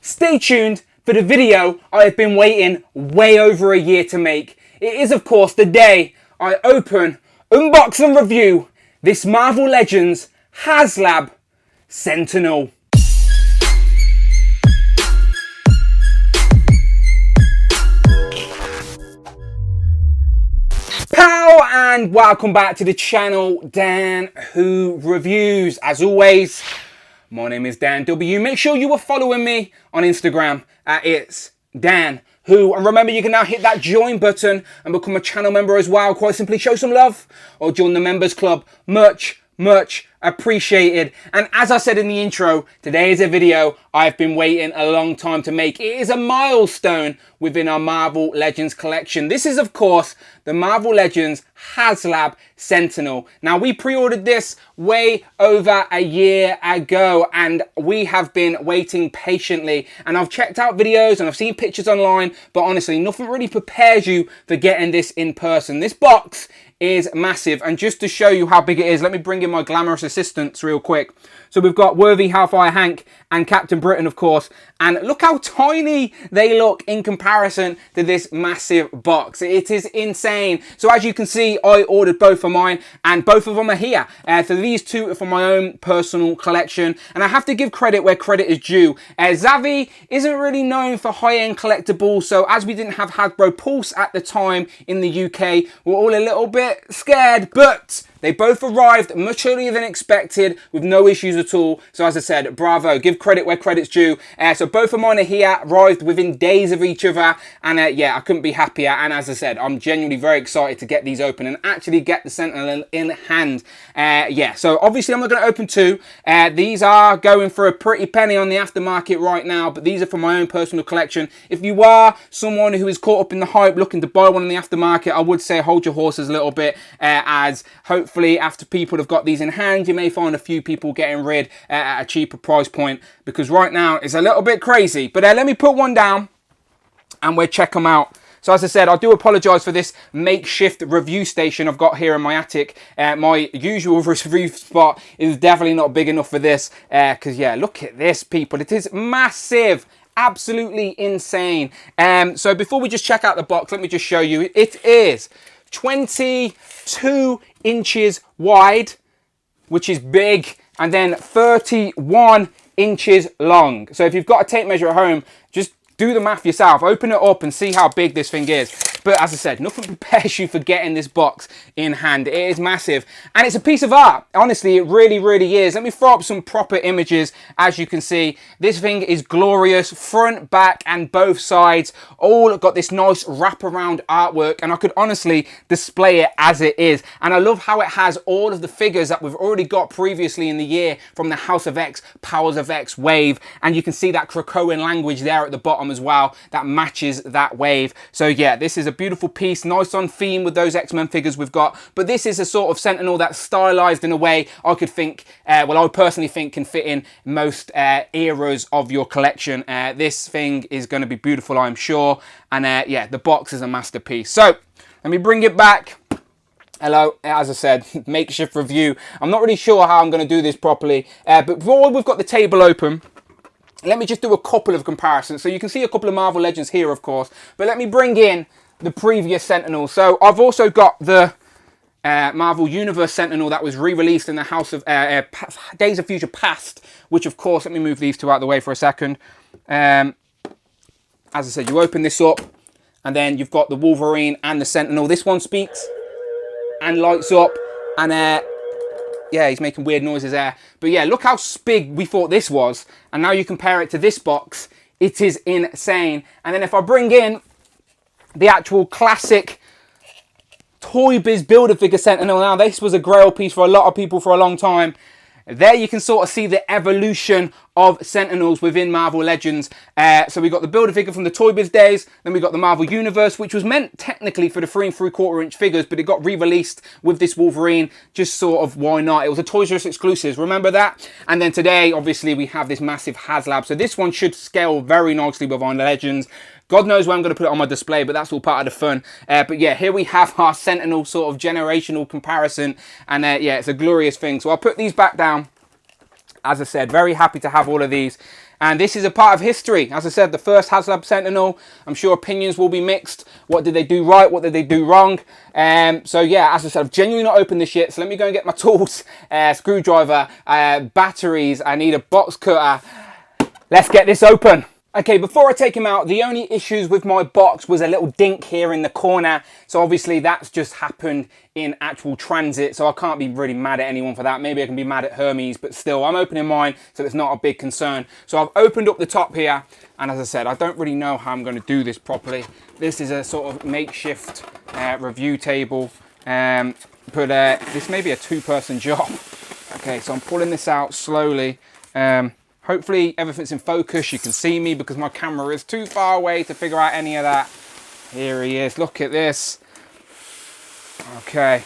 Stay tuned for the video I have been waiting way over a year to make. It is of course the day I open, unbox and review this Marvel Legends HasLab Sentinel. Pow and welcome back to the channel, Dan Who Reviews. As always, my name is Dan W. Make sure you are following me on Instagram at It's Dan Who. And remember, you can now hit that join button and become a channel member as well. Quite simply show some love or join the members club. Much appreciated. And as I said in the intro, today is a video I've been waiting a long time to make. It is a milestone within our Marvel Legends collection. This is of course the Marvel Legends HasLab Sentinel. Now we pre-ordered this way over a year ago and we have been waiting patiently, and I've checked out videos and I've seen pictures online, but honestly nothing really prepares you for getting this in person. This box is massive, and just to show you how big it is, let me bring in my glamorous assistants real quick. So we've got Worthy, Hellfire Hank and Captain Britain of course, and look how tiny they look in comparison to this massive box. It is insane. So as you can see, I ordered both of mine and both of them are here. So these two are for my own personal collection, and I have to give credit where credit is due. Xavi isn't really known for high-end collectibles, so as we didn't have Hasbro Pulse at the time in the UK, we're all a little bit scared, but they both arrived much earlier than expected with no issues at all. So as I said, bravo, give credit where credit's due. So both of mine are here, arrived within days of each other, and yeah, I couldn't be happier. And as I said, I'm genuinely very excited to get these open and actually get the Sentinel in hand. Yeah, so obviously I'm not going to open two. These are going for a pretty penny on the aftermarket right now, but these are for my own personal collection. If you are someone who is caught up in the hype looking to buy one in the aftermarket, I would say hold your horses a little bit, as hopefully after people have got these in hand, you may find a few people getting rid at a cheaper price point, because right now it's a little bit crazy. But let me put one down and we'll check them out. So as I said, I do apologise for this makeshift review station I've got here in my attic. My usual review spot is definitely not big enough for this, because yeah, look at this, people. It is massive. Absolutely insane. So before we just check out the box, let me just show you. It is 22 inches wide, which is big, and then 31 inches long. So if you've got a tape measure at home, just do the math yourself. Open it up and see how big this thing is. But as I said, nothing prepares you for getting this box in hand. It is massive. And it's a piece of art. Honestly, it really is. Let me throw up some proper images. As you can see, this thing is glorious. Front, back, and both sides. All got this nice wraparound artwork. And I could honestly display it as it is. And I love how it has all of the figures that we've already got previously in the year from the House of X, Powers of X wave. And you can see that Krakoan language there at the bottom as well. That matches that wave. So yeah, this is a beautiful piece, nice on theme with those X-Men figures we've got, but this is a sort of Sentinel that's stylized in a way I could think, well, I personally think can fit in most eras of your collection. This thing is going to be beautiful, I'm sure, and yeah, the box is a masterpiece. So let me bring it back. Hello, as I said, makeshift review. I'm not really sure how I'm going to do this properly, but while we've got the table open, let me just do a couple of comparisons. So you can see a couple of Marvel Legends here, of course, but let me bring in the previous Sentinel. So I've also got the Marvel Universe Sentinel that was re-released in the House of Days of Future Past, which of course, let me move these two out of the way for a second. As I said, you open this up and then you've got the Wolverine and the Sentinel. This one speaks and lights up, and yeah, he's making weird noises there. But yeah, look how big we thought this was, and now you compare it to this box, it is insane. And then if I bring in the actual classic Toy Biz Build-A-Figure Sentinel, now this was a grail piece for a lot of people for a long time. There you can sort of see the evolution of Sentinels within Marvel Legends. So we got the Build-A-Figure from the Toy Biz days, then we got the Marvel Universe, which was meant technically for the 3 3/4 inch figures, but it got re-released with this Wolverine, just sort of why not? It was a Toys R Us exclusive, remember that? And then today, obviously, we have this massive HasLab. So this one should scale very nicely with our Legends. God knows where I'm going to put it on my display, but that's all part of the fun. But yeah, here we have our Sentinel sort of generational comparison. And yeah, it's a glorious thing. So I'll put these back down. As I said, very happy to have all of these. And this is a part of history. As I said, the first HasLab Sentinel. I'm sure opinions will be mixed. What did they do right? What did they do wrong? So yeah, as I said, I've genuinely not opened this yet. So let me go and get my tools, screwdriver, batteries. I need a box cutter. Let's get this open. Okay, before I take him out, the only issues with my box was a little dink here in the corner. So obviously that's just happened in actual transit. So I can't be really mad at anyone for that. Maybe I can be mad at Hermes, but still I'm opening mine. So it's not a big concern. So I've opened up the top here. And as I said, I don't really know how I'm going to do this properly. This is a sort of makeshift review table. But this may be a two-person job. Okay, so I'm pulling this out slowly. Hopefully everything's in focus. You can see me because my camera is too far away to figure out any of that. Here he is. Look at this. Okay.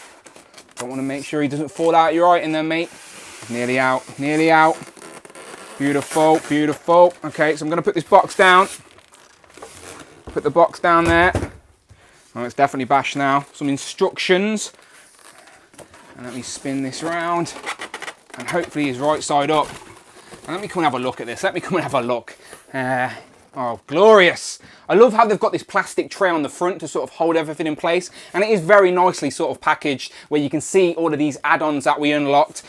Don't want to make sure he doesn't fall out your eye in there, mate. Nearly out. Nearly out. Beautiful. Beautiful. Okay, so I'm going to put this box down. Put the box down there. Oh, it's definitely bashed now. Some instructions. And let me spin this round. And hopefully he's right side up. Let me come and have a look at this. Let me come and have a look. Oh, glorious. I love how they've got this plastic tray on the front to sort of hold everything in place. And it is very nicely sort of packaged where you can see all of these add-ons that we unlocked.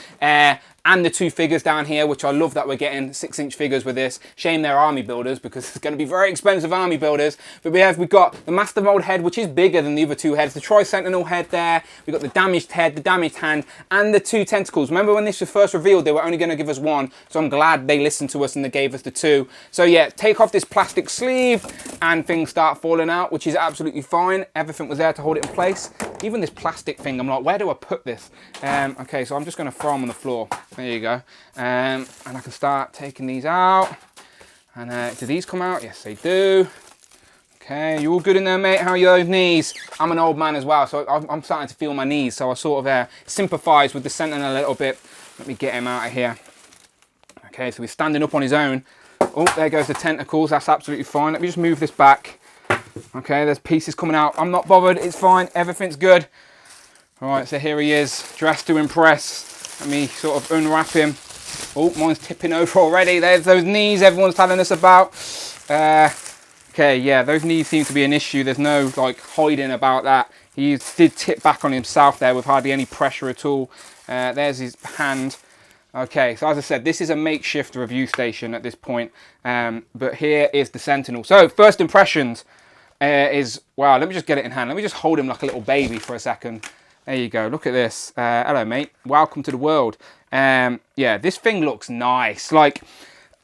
And the two figures down here, which I love that we're getting 6-inch figures with this. Shame they're army builders because it's going to be very expensive army builders. But we've got the Master Mold head, which is bigger than the other two heads. The Tri-Sentinel head there. We've got the damaged head, the damaged hand, and the two tentacles. Remember when this was first revealed, they were only going to give us one. So I'm glad they listened to us and they gave us the two. So yeah, take off this plastic sleeve and things start falling out, which is absolutely fine. Everything was there to hold it in place. Even this plastic thing, I'm like, where do I put this? Okay, so I'm just going to throw them on the floor. There you go. And I can start taking these out. And do these come out? Yes, they do. Okay, you all good in there, mate? How are your knees? I'm an old man as well, so I'm starting to feel my knees. So I sort of sympathise with the Sentinel a little bit. Let me get him out of here. Okay, so he's standing up on his own. Oh, there goes the tentacles. That's absolutely fine. Let me just move this back. Okay, there's pieces coming out. I'm not bothered. It's fine. Everything's good. All right, so here he is, dressed to impress. Let me sort of unwrap him. Oh, mine's tipping over already. There's those knees everyone's telling us about. Okay, yeah, those knees seem to be an issue. There's no like hiding about that. He did tip back on himself there with hardly any pressure at all. There's his hand. Okay, so as I said, this is a makeshift review station at this point. But here is the Sentinel. So first impressions is, wow, let me just get it in hand. Let me just hold him like a little baby for a second. There you go. Look at this. Hello, mate. Welcome to the world. Yeah, this thing looks nice. Like,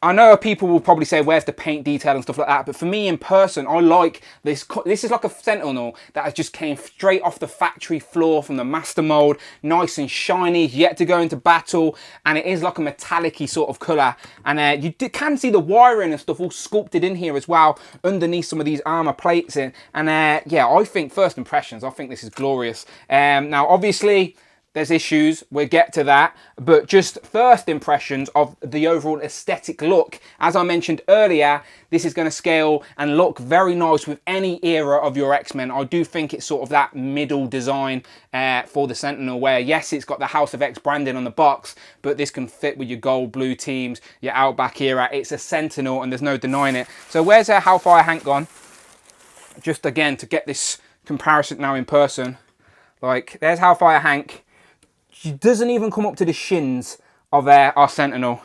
I know people will probably say, where's the paint detail and stuff like that. But for me in person, I like this. This is like a Sentinel that has just came straight off the factory floor from the master mold. Nice and shiny, yet to go into battle. And it is like a metallic-y sort of colour. And you can see the wiring and stuff all sculpted in here as well, underneath some of these armour plates. And yeah, I think first impressions, I think this is glorious. Now, obviously, there's issues, we'll get to that, but just first impressions of the overall aesthetic look. As I mentioned earlier, this is going to scale and look very nice with any era of your X-Men. I do think it's sort of that middle design for the Sentinel where, yes, it's got the House of X branding on the box, but this can fit with your gold, blue teams, your Outback era. It's a Sentinel and there's no denying it. So where's Hellfire Hank gone? Just again, to get this comparison now in person. Like, there's Hellfire Hank. She doesn't even come up to the shins of our Sentinel.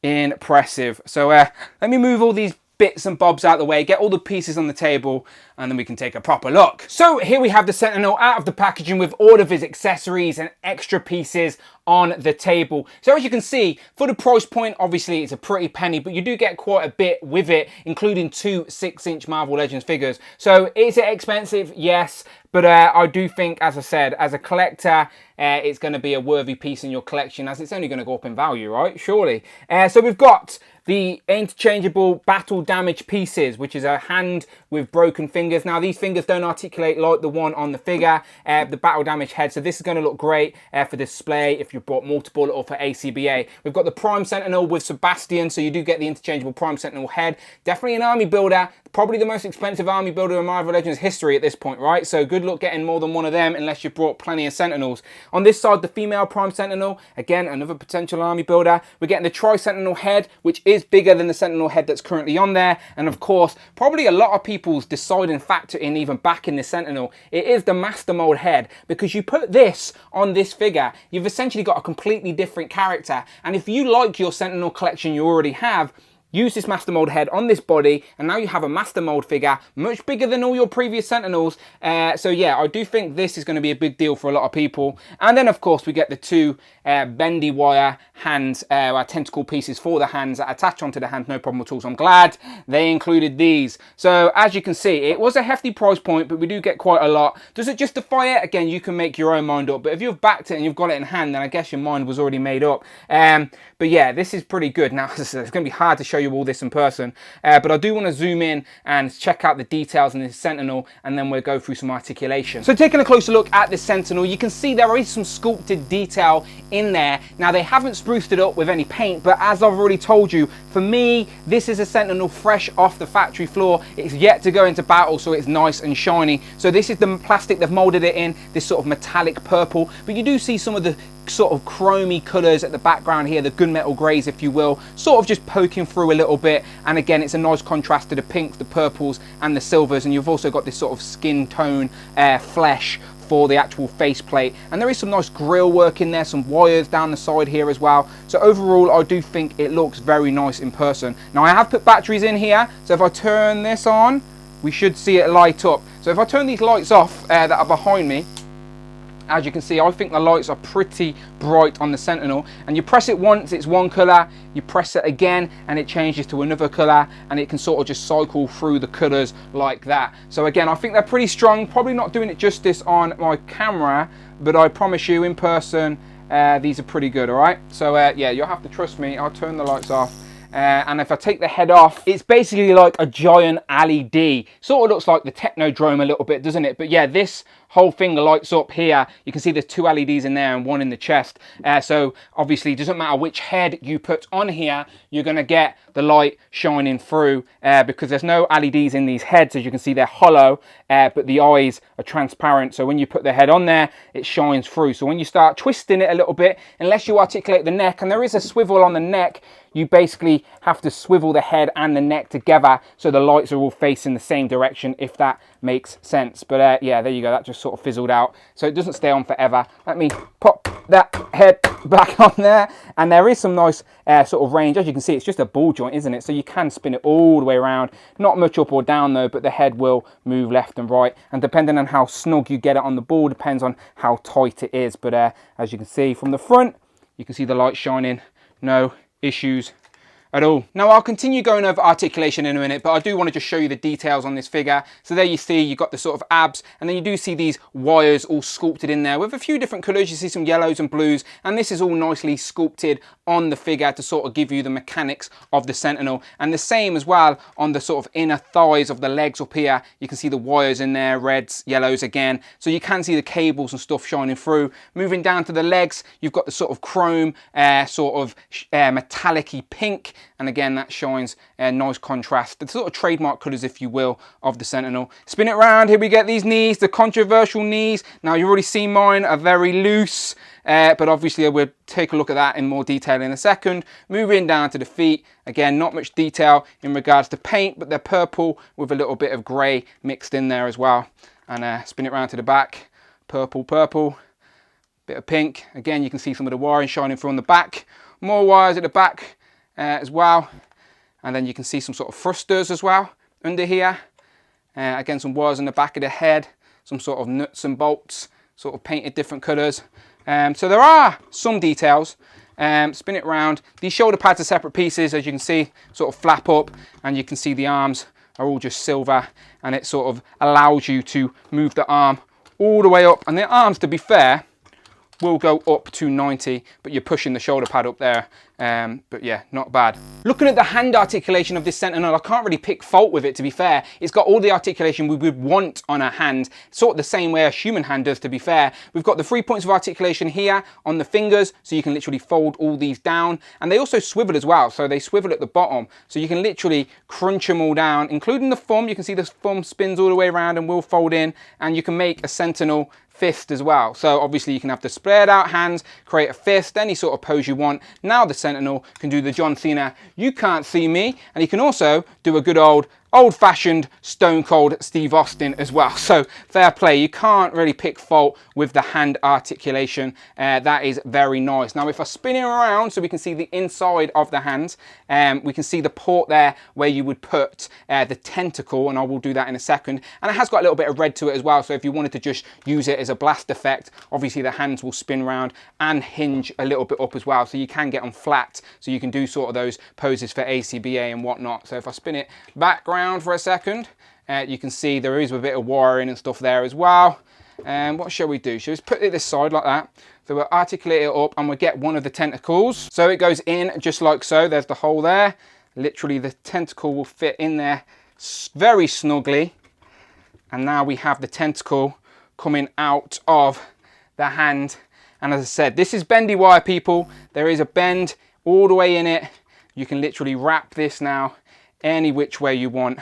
Impressive. So let me move all these bits and bobs out of the way, get all the pieces on the table, and then we can take a proper look. So here we have the Sentinel out of the packaging with all of his accessories and extra pieces on the table. So as you can see, for the price point, obviously it's a pretty penny, but you do get quite a bit with it, including two 6-inch Marvel Legends figures. So is it expensive? Yes. But I do think, as I said, as a collector, it's going to be a worthy piece in your collection as it's only going to go up in value, right? Surely. So we've got the interchangeable battle damage pieces, which is a hand with broken fingers. Now, these fingers don't articulate like the one on the figure, the battle damage head. So this is going to look great for display if you bought multiple or for ACBA. We've got the Prime Sentinel with Sebastian. So you do get the interchangeable Prime Sentinel head. Definitely an army builder. Probably the most expensive army builder in Marvel Legends history at this point, right? So good luck getting more than one of them unless you've brought plenty of Sentinels. On this side, the female Prime Sentinel, again, another potential army builder. We're getting the Tri-Sentinel Head, which is is bigger than the Sentinel head that's currently on there. And of course, probably a lot of people's deciding factor in even backing the Sentinel, it is the Master Mold head, because you put this on this figure, you've essentially got a completely different character. And if you like your Sentinel collection you already have, use this Master Mold head on this body, and now you have a Master Mold figure, much bigger than all your previous Sentinels. So yeah, I do think this is going to be a big deal for a lot of people. And then of course we get the two bendy wire hands, tentacle pieces for the hands that attach onto the hand, no problem at all. So I'm glad they included these. So as you can see, it was a hefty price point, but we do get quite a lot. Does it justify it? Again, you can make your own mind up, but if you've backed it and you've got it in hand, then I guess your mind was already made up. But yeah, this is pretty good. Now, it's going to be hard to show you all this in person, but I do want to zoom in and check out the details in this Sentinel, and then we'll go through some articulation. So taking a closer look at this Sentinel, you can see there is some sculpted detail in there. Now, they haven't spruced it up with any paint, but as I've already told you, for me, this is a Sentinel fresh off the factory floor. It's yet to go into battle, so it's nice and shiny. So this is the plastic they've molded it in, this sort of metallic purple, but you do see some of the sort of chromy colours at the background here, the gunmetal greys if you will, sort of just poking through a little bit. And again, it's a nice contrast to the pinks, the purples and the silvers, and you've also got this sort of skin tone flesh for the actual faceplate. And there is some nice grille work in there, some wires down the side here as well. So overall, I do think it looks very nice in person. Now, I have put batteries in here, so if I turn this on, we should see it light up. So if I turn these lights off that are behind me, as you can see, I think the lights are pretty bright on the Sentinel. And you press it once, it's one colour. You press it again, and it changes to another colour. And it can sort of just cycle through the colours like that. So again, I think they're pretty strong. Probably not doing it justice on my camera, but I promise you, in person, these are pretty good, all right? So yeah, you'll have to trust me. I'll turn the lights off. And if I take the head off, it's basically like a giant LED. Sort of looks like the Technodrome a little bit, doesn't it? But yeah, this whole thing lights up here. You can see there's two LEDs in there and one in the chest. So obviously it doesn't matter which head you put on here, you're going to get the light shining through because there's no LEDs in these heads. As you can see, they're hollow, but the eyes are transparent. So when you put the head on there, it shines through. So when you start twisting it a little bit, unless you articulate the neck, and there is a swivel on the neck, you basically have to swivel the head and the neck together so the lights are all facing the same direction, if that makes sense. But yeah, there you go. That just sort of fizzled out. So it doesn't stay on forever. Let me pop that head back on there. And there is some nice sort of range. As you can see, it's just a ball joint, isn't it? So you can spin it all the way around. Not much up or down though, but the head will move left and right. And depending on how snug you get it on the ball, depends on how tight it is. But as you can see from the front, you can see the light shining. No issues at all. Now, I'll continue going over articulation in a minute, but I do want to just show you the details on this figure. So there you see, you've got the sort of abs, and then you do see these wires all sculpted in there with a few different colours. You see some yellows and blues, and this is all nicely sculpted on the figure to sort of give you the mechanics of the Sentinel. And the same as well on the sort of inner thighs of the legs up here. You can see the wires in there, reds, yellows again. So you can see the cables and stuff shining through. Moving down to the legs, you've got the sort of chrome, sort of metallic-y pink. And again, that shines a nice contrast, the sort of trademark colours, if you will, of the Sentinel. Spin it around, here we get these knees, the controversial knees. Now, you've already seen mine are very loose, but obviously we'll take a look at that in more detail in a second. Moving down to the feet, again, not much detail in regards to paint, but they're purple with a little bit of grey mixed in there as well. And spin it around to the back, purple, purple, bit of pink. Again, you can see some of the wiring shining through on the back. More wires at the back as well, and then you can see some sort of thrusters as well under here. Again, some wires on the back of the head, some sort of nuts and bolts, sort of painted different colours. So there are some details. Spin it around. These shoulder pads are separate pieces, as you can see, sort of flap up, and you can see the arms are all just silver, and it sort of allows you to move the arm all the way up. And the arms, to be fair, will go up to 90, but you're pushing the shoulder pad up there. But yeah, not bad. Looking at the hand articulation of this Sentinel, I can't really pick fault with it, to be fair. It's got all the articulation we would want on a hand, sort of the same way a human hand does, to be fair. We've got the 3 points of articulation here on the fingers, so you can literally fold all these down. And they also swivel as well, so they swivel at the bottom, so you can literally crunch them all down, including the thumb. You can see the thumb spins all the way around and will fold in, and you can make a Sentinel fist as well. So obviously you can have the spread out hands, create a fist, any sort of pose you want. Now the Sentinel can do the John Cena, you can't see me, and he can also do a good old-fashioned Stone Cold Steve Austin as well. So fair play, you can't really pick fault with the hand articulation. That is very nice. Now if I spin it around so we can see the inside of the hands, we can see the port there where you would put the tentacle, and I will do that in a second. And it has got a little bit of red to it as well, so if you wanted to just use it as a blast effect, obviously the hands will spin round and hinge a little bit up as well, so you can get them flat, so you can do sort of those poses for ACBA and whatnot. So if I spin it back round for a second, you can see there is a bit of wiring and stuff there as well. And what shall we do? Shall we just put it this side like that? So we'll articulate it up and we'll get one of the tentacles. So it goes in just like so. There's the hole there. Literally the tentacle will fit in there very snugly. And now we have the tentacle coming out of the hand. And as I said, this is bendy wire, people. There is a bend all the way in it. You can literally wrap this now any which way you want,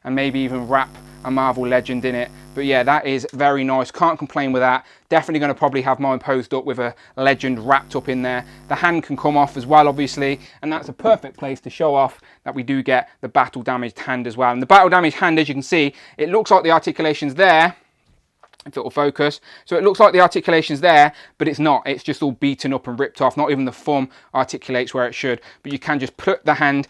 and maybe even wrap a Marvel Legend in it. But yeah, that is very nice, can't complain with that. Definitely going to probably have mine posed up with a Legend wrapped up in there. The hand can come off as well, obviously, and that's a perfect place to show off that we do get the battle damaged hand as well. And the battle damaged hand, as you can see, it looks like the articulation's there, if it will focus. So it looks like the articulation's there, but it's not. It's just all beaten up and ripped off. Not even the thumb articulates where it should. But you can just put the hand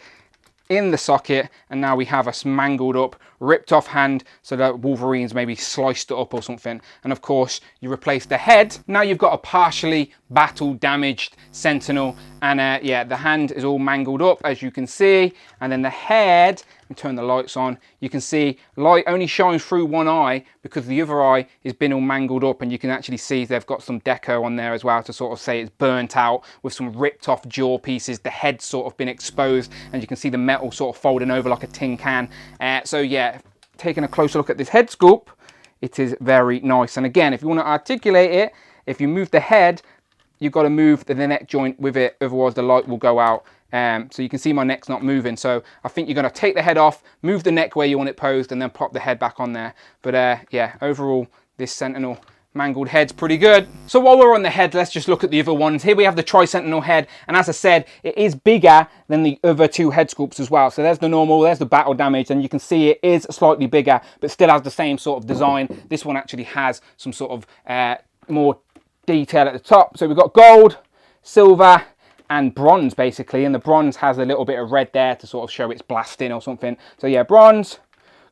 in the socket, and now we have a mangled up, ripped off hand, so that Wolverine's maybe sliced it up or something. And of course you replace the head. Now you've got a partially battle damaged Sentinel, and yeah, the hand is all mangled up, as you can see. And then the head, and turn the lights on, you can see light only shines through one eye because the other eye has been all mangled up, and you can actually see they've got some deco on there as well to sort of say it's burnt out, with some ripped off jaw pieces. The head's sort of been exposed, and you can see the metal sort of folding over like a tin can. So yeah, taking a closer look at this head sculpt, it is very nice. And again, if you want to articulate it, if you move the head, you've got to move the neck joint with it, otherwise the light will go out. So you can see my neck's not moving. So I think you're going to take the head off, move the neck where you want it posed, and then pop the head back on there. But yeah, overall, this Sentinel mangled head's pretty good. So while we're on the head, let's just look at the other ones. Here we have the Tri-Sentinel Head, and as I said, it is bigger than the other two head sculpts as well. So there's the normal, there's the battle damage, and you can see it is slightly bigger, but still has the same sort of design. This one actually has some sort of more detail at the top. So we've got gold, silver, and bronze basically, and the bronze has a little bit of red there to sort of show it's blasting or something. So yeah, bronze,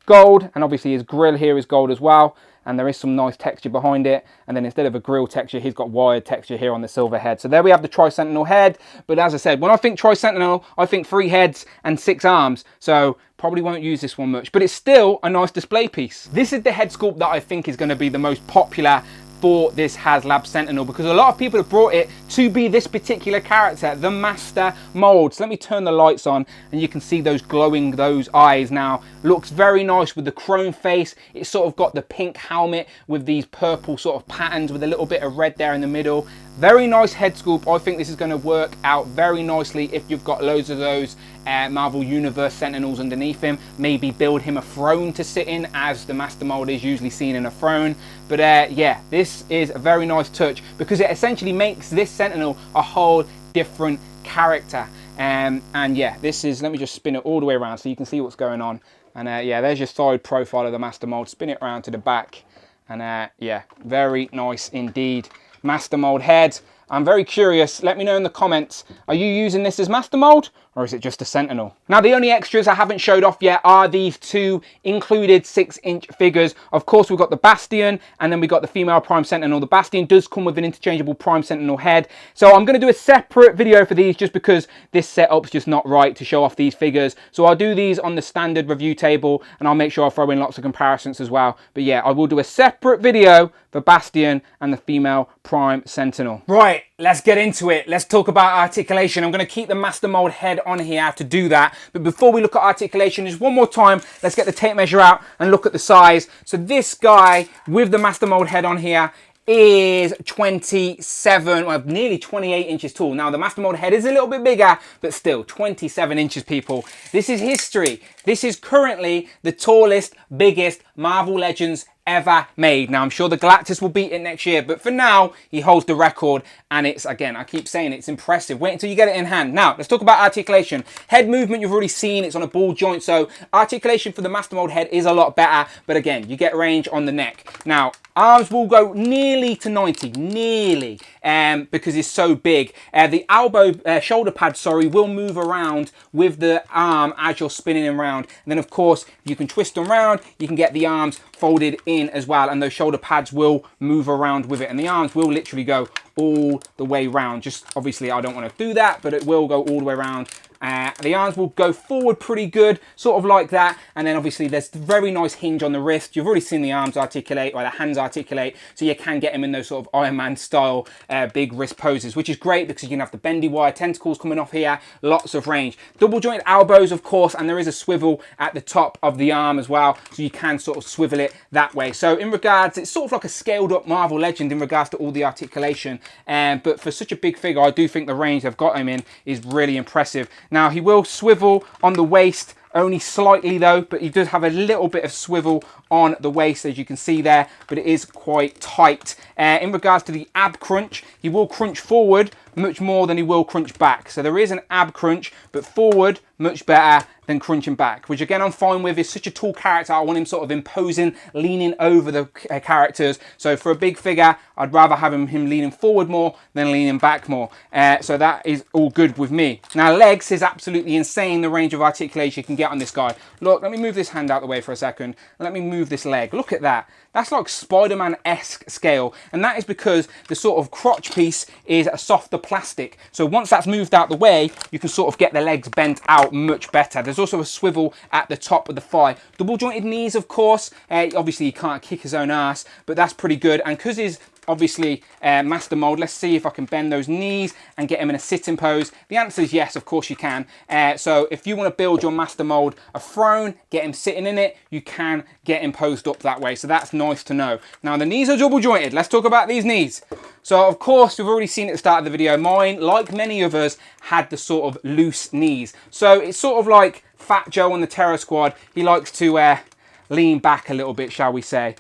gold, and obviously his grill here is gold as well, and there is some nice texture behind it. And then instead of a grill texture, he's got wired texture here on the silver head. So there we have the Tri-Sentinel Head. But as I said, when I think Tri-Sentinel, I think 3 heads and 6 arms. So probably won't use this one much, but it's still a nice display piece. This is the head sculpt that I think is going to be the most popular for this HasLab Sentinel, because a lot of people have brought it to be this particular character, the Master Mold. So let me turn the lights on, and you can see those glowing, those eyes now. Looks very nice with the chrome face. It's sort of got the pink helmet with these purple sort of patterns with a little bit of red there in the middle. Very nice head sculpt. I think this is going to work out very nicely if you've got loads of those Marvel Universe Sentinels underneath him. Maybe build him a throne to sit in, as the Master Mold is usually seen in a throne. But yeah, this is a very nice touch, because it essentially makes this Sentinel a whole different character. And yeah, this is, let me just spin it all the way around so you can see what's going on. And yeah, there's your side profile of the Master Mold. Spin it around to the back, and yeah, very nice indeed. Master Mold head. I'm very curious, let me know in the comments, are you using this as Master Mold, or is it just a Sentinel? Now, the only extras I haven't showed off yet are these 2 included 6-inch figures. Of course, we've got the Bastion, and then we got the female Prime Sentinel. The Bastion does come with an interchangeable Prime Sentinel head. So I'm going to do a separate video for these, just because this setup's just not right to show off these figures. So I'll do these on the standard review table, and I'll make sure I throw in lots of comparisons as well. But yeah, I will do a separate video for Bastion and the female Prime Sentinel. Right, let's get into it. Let's talk about articulation. I'm going to keep the Master Mold head on here to do that. But before we look at articulation, just one more time, let's get the tape measure out and look at the size. So this guy with the Master Mold head on here is 27, well, nearly 28 inches tall. Now, the Master Mold head is a little bit bigger, but still 27 inches, people. This is history. This is currently the tallest, biggest Marvel Legends ever made. Now, I'm sure the Galactus will beat it next year, but for now, he holds the record, and it's, again, I keep saying it's impressive. Wait until you get it in hand. Now, let's talk about articulation. Head movement, you've already seen, it's on a ball joint, so articulation for the Master Mold head is a lot better, but again, you get range on the neck. Now, arms will go nearly to 90, nearly, because it's so big. The shoulder pad, will move around with the arm as you're spinning around. And then, of course, you can twist them around, you can get the arms folded in as well, and those shoulder pads will move around with it, and the arms will literally go all the way round. Just obviously I don't want to do that, but it will go all the way around. The arms will go forward pretty good, sort of like that, and then obviously there's very nice hinge on the wrist. You've already seen the arms articulate, or the hands articulate, so you can get them in those sort of Iron Man style big wrist poses, which is great because you can have the bendy wire tentacles coming off here, lots of range. Double jointed elbows, of course, and there is a swivel at the top of the arm as well, so you can sort of swivel it that way. So in regards, it's sort of like a scaled up Marvel Legend in regards to all the articulation, but for such a big figure, I do think the range they've got him in is really impressive. Now, he will swivel on the waist, only slightly though, but he does have a little bit of swivel on the waist, as you can see there, but it is quite tight. In regards to the ab crunch, he will crunch forward much more than he will crunch back. So there is an ab crunch, but forward much better than crunching back, which again I'm fine with. He's such a tall character, I want him sort of imposing, leaning over the characters. So for a big figure, I'd rather have him leaning forward more than leaning back more. So that is all good with me. Now legs is absolutely insane, the range of articulation you can get on this guy. Look, let me move this hand out the way for a second. Let me move this leg. Look at that. That's like Spider-Man-esque scale, and that is because the sort of crotch piece is a softer plastic. So once that's moved out the way, you can sort of get the legs bent out much better. There's also a swivel at the top of the thigh. Double jointed knees, of course. Obviously, he can't kick his own ass, but that's pretty good. And because he's obviously Master Mold, let's see if I can bend those knees and get him in a sitting pose. The answer is yes, of course you can. So if you want to build your Master Mold a throne, get him sitting in it, you can get him posed up that way. So that's nice to know. Now the knees are double jointed. Let's talk about these knees. So of course, we've already seen at the start of the video, mine, like many of us, had the sort of loose knees. So it's sort of like Fat Joe on the Terror Squad. He likes to lean back a little bit, shall we say.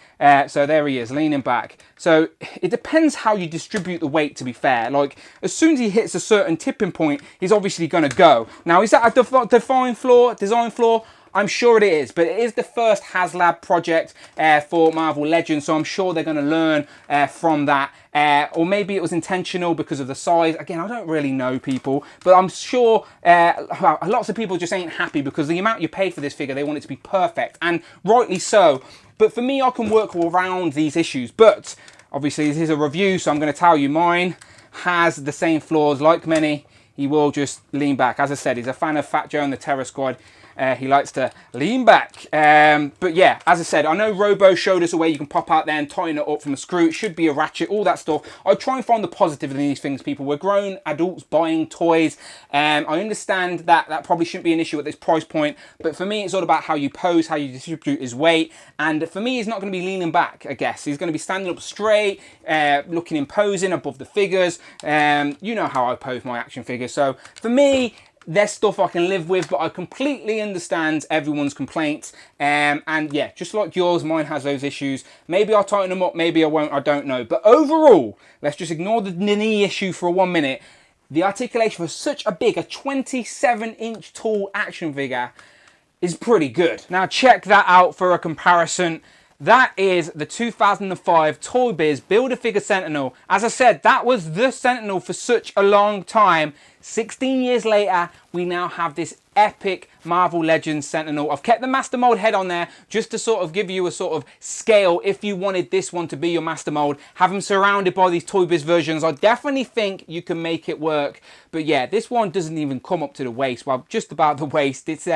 So there he is, leaning back. So it depends how you distribute the weight, to be fair. Like, as soon as he hits a certain tipping point, he's obviously going to go. Now, is that a design flaw? I'm sure it is, but it is the first HasLab project for Marvel Legends, so I'm sure they're going to learn from that. Or maybe it was intentional because of the size. Again, I don't really know, people, but I'm sure lots of people just ain't happy because the amount you paid for this figure, they want it to be perfect, and rightly so. But for me, I can work around these issues. But obviously, this is a review, so I'm going to tell you mine has the same flaws. Like many, he will just lean back. As I said, he's a fan of Fat Joe and the Terror Squad. He likes to lean back. But yeah, as I said, I know Robo showed us a way you can pop out there and tighten it up from a screw. It should be a ratchet, all that stuff. I try and find the positive in these things, people. We're grown adults buying toys. I understand that that probably shouldn't be an issue at this price point, but for me, it's all about how you pose, how you distribute his weight. And for me, he's not going to be leaning back, I guess. He's going to be standing up straight, looking imposing above the figures. You know how I pose my action figures. So for me, there's stuff I can live with, but I completely understand everyone's complaints. And yeah, just like yours, mine has those issues. Maybe I'll tighten them up, maybe I won't, I don't know. But overall, let's just ignore the knee issue for 1 minute. The articulation for such a 27-inch tall action figure is pretty good. Now check that out for a comparison. That is the 2005 Toy Biz Build-A-Figure Sentinel. As I said, that was the Sentinel for such a long time. 16 years later, we now have this epic Marvel Legends Sentinel. I've kept the Master Mold head on there just to sort of give you a sort of scale if you wanted this one to be your Master Mold. Have him surrounded by these Toy Biz versions. I definitely think you can make it work. But yeah, this one doesn't even come up to the waist. Well, just about the waist. It's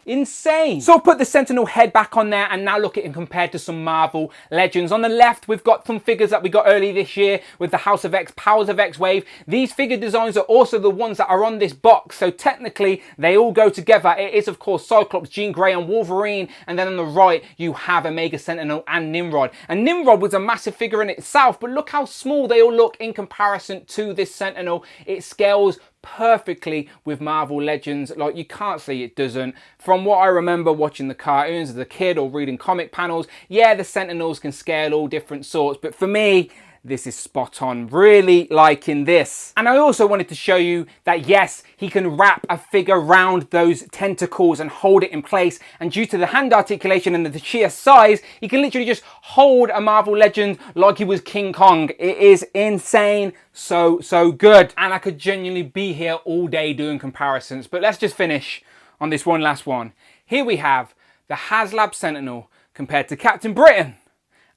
insane. So I'll put the Sentinel head back on there and now look at him compared to some Marvel Legends. On the left, we've got some figures that we got early this year with the House of X, Powers of X wave. These figure designs are also the ones ones that are on this box, so technically they all go together. It is, of course, Cyclops, Jean Grey, and Wolverine, and then on the right you have Omega Sentinel and Nimrod. And Nimrod was a massive figure in itself, but look how small they all look in comparison to this Sentinel. It scales perfectly with Marvel Legends. Like, you can't say it doesn't. From what I remember watching the cartoons as a kid or reading comic panels, yeah, the Sentinels can scale all different sorts, but for me, this is spot on. Really liking this. And I also wanted to show you that yes, he can wrap a figure around those tentacles and hold it in place. And due to the hand articulation and the sheer size, he can literally just hold a Marvel Legend like he was King Kong. It is insane. So good. And I could genuinely be here all day doing comparisons. But let's just finish on this one last one. Here we have the HasLab Sentinel compared to Captain Britain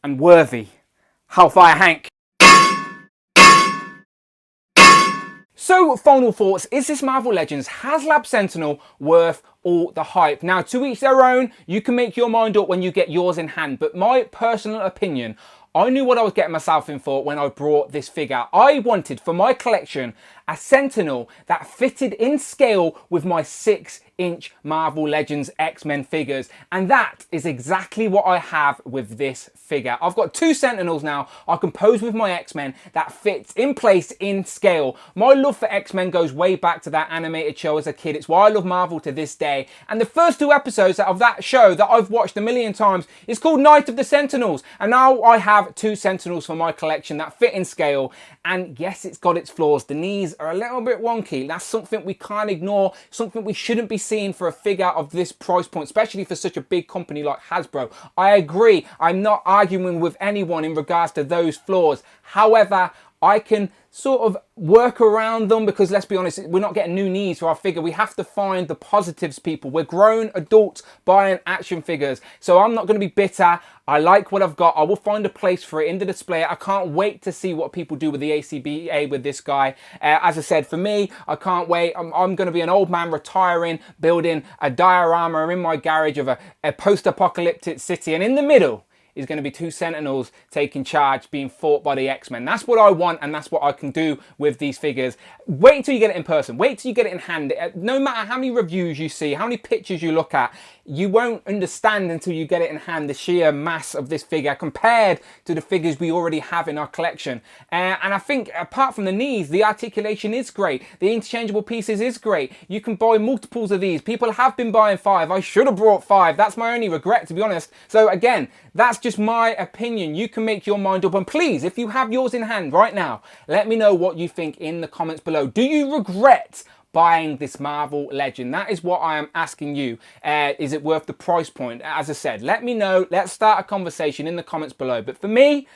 and Worthy Hellfire Hank. So, final thoughts. Is this Marvel Legends HasLab Sentinel worth all the hype? Now, to each their own. You can make your mind up when you get yours in hand. But my personal opinion, I knew what I was getting myself in for when I brought this figure. I wanted for my collection a Sentinel that fitted in scale with my 6-inch Marvel Legends X-Men figures. And that is exactly what I have with this figure. I've got 2 Sentinels now I can pose with my X-Men that fits in place in scale. My love for X-Men goes way back to that animated show as a kid. It's why I love Marvel to this day. And the first 2 episodes of that show that I've watched a million times is called Night of the Sentinels. And now I have 2 Sentinels for my collection that fit in scale. And yes, it's got its flaws. The knees are a little bit wonky. That's something we can't ignore, something we shouldn't be seeing for a figure of this price point, especially for such a big company like Hasbro. I agree. I'm not arguing with anyone in regards to those flaws. However, I can sort of work around them because, let's be honest, we're not getting new knees for our figure. We have to find the positives, people. We're grown adults buying action figures. So I'm not going to be bitter. I like what I've got. I will find a place for it in the display. I can't wait to see what people do with the ACBA with this guy. As I said, for me, I can't wait. I'm going to be an old man retiring, building a diorama in my garage of a post-apocalyptic city. And in the middle is going to be 2 Sentinels taking charge, being fought by the X-Men. That's what I want, and that's what I can do with these figures. Wait until you get it in person. Wait till you get it in hand. No matter how many reviews you see, how many pictures you look at, you won't understand until you get it in hand the sheer mass of this figure compared to the figures we already have in our collection. And I think apart from the knees, the articulation is great. The interchangeable pieces is great. You can buy multiples of these. People have been buying 5. I should have brought 5. That's my only regret, to be honest. So again, that's just my opinion. You can make your mind up. And please, if you have yours in hand right now, let me know what you think in the comments below. Do you regret buying this Marvel Legend? That is what I am asking you. Is it worth the price point? As I said, let me know. Let's start a conversation in the comments below. But for me,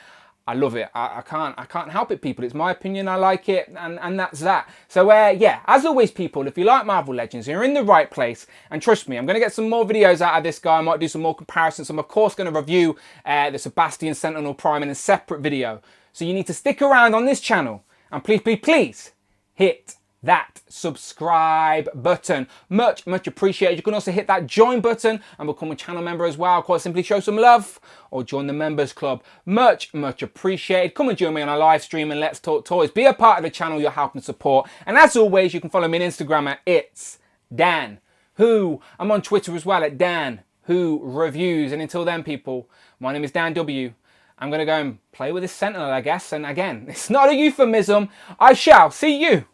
I love it. I can't help it, people. It's my opinion. I like it, and that's that. So yeah, as always, people, if you like Marvel Legends, you're in the right place. And trust me, I'm going to get some more videos out of this guy. I might do some more comparisons. I'm of course going to review the Sebastian Sentinel Prime in a separate video. So you need to stick around on this channel, and please hit that subscribe button. Much appreciated. You can also hit that join button and become a channel member as well. Quite simply show some love or join the members club. Much appreciated. Come and join me on a live stream and let's talk toys. Be a part of the channel you're helping support. And as always, you can follow me on Instagram at It's Dan Who. I'm on Twitter as well at Dan Who Reviews. And until then, people, my name is Dan W. I'm going to go and play with this Sentinel, I guess. And again, it's not a euphemism. I shall see you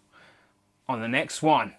on the next one.